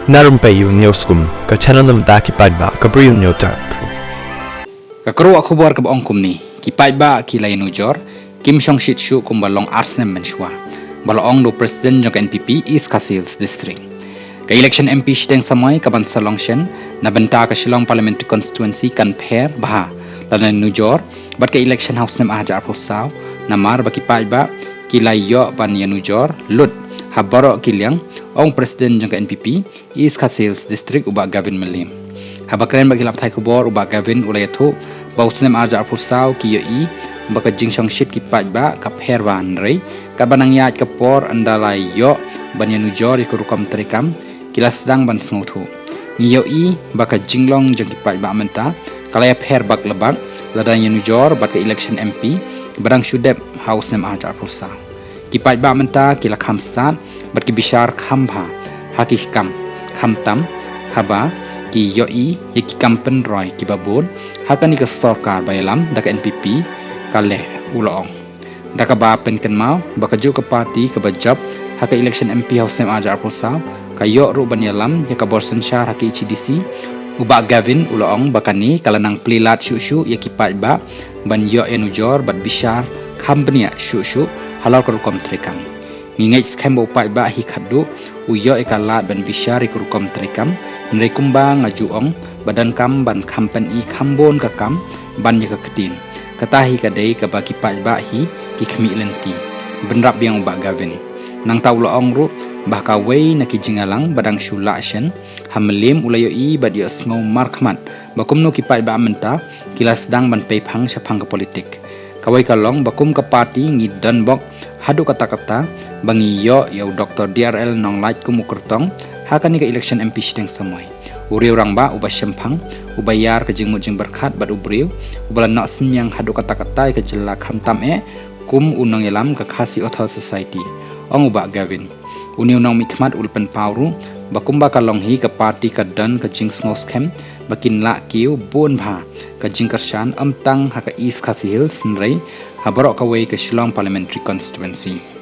Narum payu neoskum ka channel nam ta ki ba ka briu nyotar. Kakru aku buar ke ongkum ni kipai ba ki lain ujor Kim Song Shit Shu kum balong Arsnem menshwa balong do presiden jong NPP East Kasils district ka election MP shteng samai ka ban salong shen na benta ka Shillong parliamentary constituency kan pher bah lain ujor bat ka election house nem ajar phosau na mar ba kipai ba ki layo ban yan ujor lut habaro kilyang ong presiden jong NPP East Kasils district uba Gavin Melim habakren bagi lap thai kubor uba Gavin ulayathu bausnem ajar phosau ki yoi baka jingsong shit ki ba ka pherwan rei ka banang yat ka por andalai yo banyan ujor iku rukam terikam kilas dang ban sngotu ni yoi baka jinglong jong ki ba menta kalaya pher bak lebak ladan yan ujor baka election MP barang shudep house nem ajar phosau ki ba menta kila khamsat bat ki bishar khambha hakih kam khamtam haba ki yoi yeki kampen roy ki babon hakani ka sarkar bayalam daka NPP kaleh ulong daka ba pen ken mau baka ju ka party ka bajab haka election MP house nem ajar phosau ka yo ru banyalam ya ka borsen shar haki CDC uba Gavin ulong bakani kalanang plilat shu yeki ba ban yo enujor bat bishar khambnia shu halal ka rukom trekam ngingai scam ba hi khadu uyo ekalat ban bishar ka rukom trekam nrekumba ngajuong badan kam ban kampen i kambon ka kam ban ya ka ketin katahi kadai ka baki ba hi ki khmi lenti benrap yang uba Gavin nang tau loong ru bah ka wei na ki jingalang badang shula shen hamlim ulayo i bad yo sngo markmat bakum no ki ba menta kilas dang ban pe phang shaphang ka politik kawai ka long bakum ka party ngi dan bok hadu kata bangi yo Dr. DRL nong light ku mukertong hakani ka election MP shteng samoy uriu rang ba uba shempang ubayar ke jingmut jing berkat bad ubriu ubala nak sinyang hadu kata ke jela khamtam kum unang elam ka khasi author society ong uba Gavin uniu nong mikmat ulpen pauru bakumba ka longhi ka party ka dan ka jing sngo scam bakin la kiu bon bha ka jing karshan amtang haka East Khasi Hills nrei habarok ka wei ka Shillong parliamentary constituency